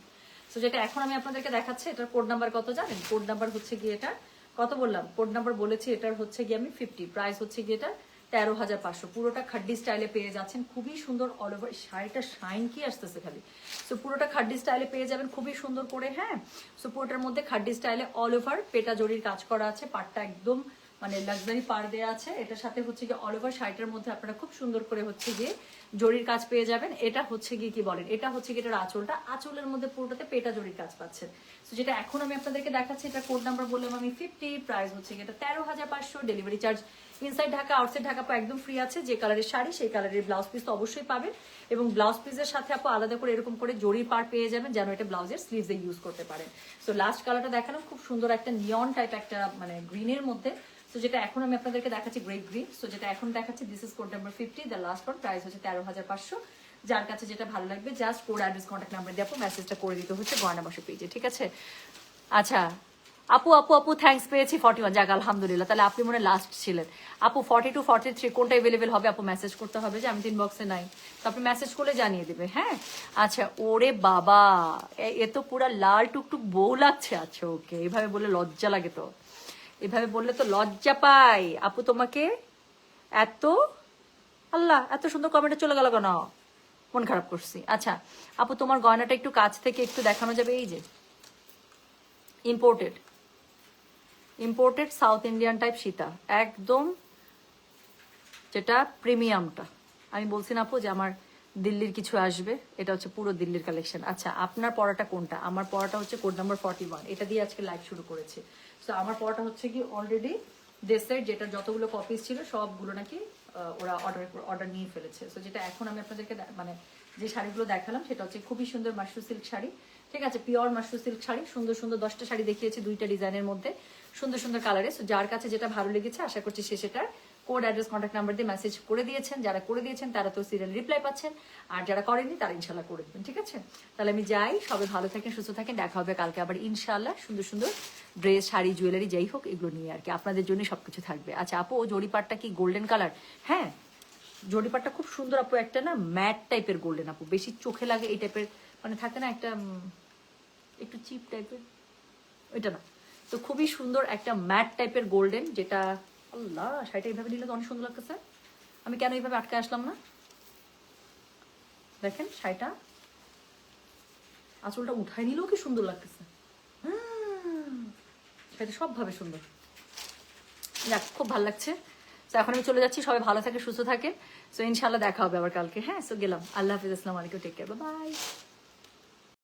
সো যেটা এখন আমি আপনাদেরকে দেখাচ্ছি এটার কোড নাম্বার কত জানেন? কোড নাম্বার হচ্ছে গিয়ে এটা কত বললাম? কোড নাম্বার বলেছি এটার হচ্ছে গিয়ে আমি 50, প্রাইস হচ্ছে গিয়ে এটা 13,500। পুরোটা খাড্ডি স্টাইলে পেয়ে যাচ্ছেন, খুবই সুন্দর অল ওভার। শাড়িটা শাইন কি আসতেছে খালি। সো পুরোটা খাড্ডি স্টাইলে পেয়ে যাবেন খুবই সুন্দর করে। হ্যাঁ, সো পুরোটার মধ্যে খাড্ডি স্টাইলে অল ওভার পেটা জরির কাজ করা আছে, পাটটা একদম মানে লাক্সারি পার দেওয়া আছে। এটার সাথে হচ্ছে গিয়ে অল ওভার শাড়িটার মধ্যে আপনারা খুব সুন্দর করে হচ্ছে গিয়ে জরির কাজ পেয়ে যাবেন। এটা হচ্ছে গিয়ে কি বলেন, এটা হচ্ছে গিয়ে এটার আঁচলটা, আঁচলের মধ্যে পুরোটাতে পেটা জরির কাজ পাচ্ছেন। তো যেটা এখন আমি আপনাদেরকে দেখাচ্ছি এটা কোড নাম্বার বললাম আমি 50, প্রাইস হচ্ছে গিয়ে এটা 13,500। Delivery charge inside Dhaka outside Dhaka একদম ফ্রি আছে। যে কালারের শাড়ি সেই কালারের ব্লাউজ পিস তো অবশ্যই পাবেন, এবং ব্লাউজ পিসের সাথে আপু আলাদা করে এরকম করে জরির পার পেয়ে যাবেন যেন এটা ব্লাউজের স্লিভসে ইউজ করতে পারেন। সো লাস্ট কালারটা দেখালাম, খুব সুন্দর একটা নিয়ন টাইপ একটা মানে গ্রিনের মধ্যে। সো যেটা এখন আমি আপনাদেরকে দেখাচ্ছি গ্রেট গ্রিন। সো যেটা এখন দেখাচ্ছি this is code number 50, the last one, price হচ্ছে 13,500। যার কাছে যেটা ভালো লাগবে just code address contact number দিয়ে আপু মেসেজটা করে দিতে হচ্ছে গয়না বাক্স পেজে। ঠিক আছে? আচ্ছা আপু আপু আপু থ্যাঙ্কস পেয়েছি 41, যাক আলহামদুলিল্লাহ, তাহলে আপনি মনে লাস্ট ছিলেন। আপু 42, 43 কোনটা অ্যাভেলেবেল হবে আপু মেসেজ করতে হবে, যে আমি তো ইনবক্সে নাই, তো আপনি মেসেজ করলে জানিয়ে দেবে। হ্যাঁ, আচ্ছা ওরে বাবা, এ তো পুরা লাল টুকটুক বউ লাগছে। আচ্ছা ওকে, এইভাবে বললে লজ্জা লাগে তো, এভাবে বললে তো লজ্জা পাই আপু তোমাকে। এত আল্লাহ, এত সুন্দর কমেন্টে চলে গেল কেন? মন খারাপ করছি। আচ্ছা আপু তোমার গয়নাটা একটু কাছ থেকে একটু দেখানো যাবে? এই যে imported south Indian type Sita, একদম যেটা প্রিমিয়ামটা। আমি বলছি না আপু যে আমার দিল্লির কিছু আসবে, এটা হচ্ছে পুরো দিল্লির কালেকশন। আচ্ছা আপনার পড়াটা কোনটা? আমার পড়াটা হচ্ছে কোড নাম্বার 41, এটা দিয়ে আজকে লাইভ শুরু করেছি। তো আমার পড়াটা হচ্ছে কি অলরেডি দেশের যেটা যতগুলো কপিস ছিল সবগুলো নাকি ওরা অর্ডার নিয়ে ফেলেছে। সো যেটা এখন আমি আপনাদেরকে মানে যে শাড়িগুলো দেখালাম সেটা হচ্ছে খুবই সুন্দর মাশরু সিল্ক শাড়ি, ঠিক আছে, পিওর মাশরু সিল্ক শাড়ি, সুন্দর সুন্দর 10টা শাড়ি দেখিয়েছি 2টা ডিজাইনের মধ্যে, সুন্দর সুন্দর কালারে। সো যার কাছে যেটা ভালো লেগেছে আশা করছি সে সেটার কোড, অ্যাড্রেস, কন্ট্যাক্ট নাম্বার দিয়ে মেসেজ করে দিয়েছেন। যারা করে দিয়েছেন তারা তো সিরিয়াল রিপ্লাই পাচ্ছেন, আর যারা করেননি তারা ইনশাল্লাহ করে দেবেন, ঠিক আছে। তাহলে আমি যাই, সবাই ভালো থাকেন, সুস্থ থাকেন, দেখা হবে কালকে আবার ইনশাল্লাহ সুন্দর সুন্দর ড্রেস, শাড়ি, জুয়েলারি যাই হোক এগুলো নিয়ে আর কি, আপনাদের জন্য সবকিছু থাকবে। আচ্ছা আপু, ও জরিপাটটা কি গোল্ডেন কালার? হ্যাঁ, জরিপাটটা খুব সুন্দর আপু, একটা না ম্যাট টাইপের গোল্ডেন আপু, বেশি চোখে লাগে এই টাইপের, মানে থাকে না একটা একটু চিপ টাইপের, ওইটা না, তো খুবই সুন্দর একটা ম্যাট টাইপের গোল্ডেন, যেটা আল্লাহ শাড়িটা এইভাবে নিলে তো অনেক সুন্দর লাগতেছে। আমি কেন এইভাবে আটকে আসলাম না, দেখেন শাড়িটা আঁচলটা উঠাই নিলেও কি সুন্দর লাগতেছে, শাড়িটা সবভাবে সুন্দর, যাক খুব ভালো লাগছে। তো এখন আমি চলে যাচ্ছি, সবাই ভালো থাকে, সুস্থ থাকে। সো ইনশাল্লাহ দেখা হবে আবার কালকে। হ্যাঁ, সো গেলাম, আল্লাহ হাফিজ, আসসালামু আলাইকুম, টেক কেয়ার, বাই।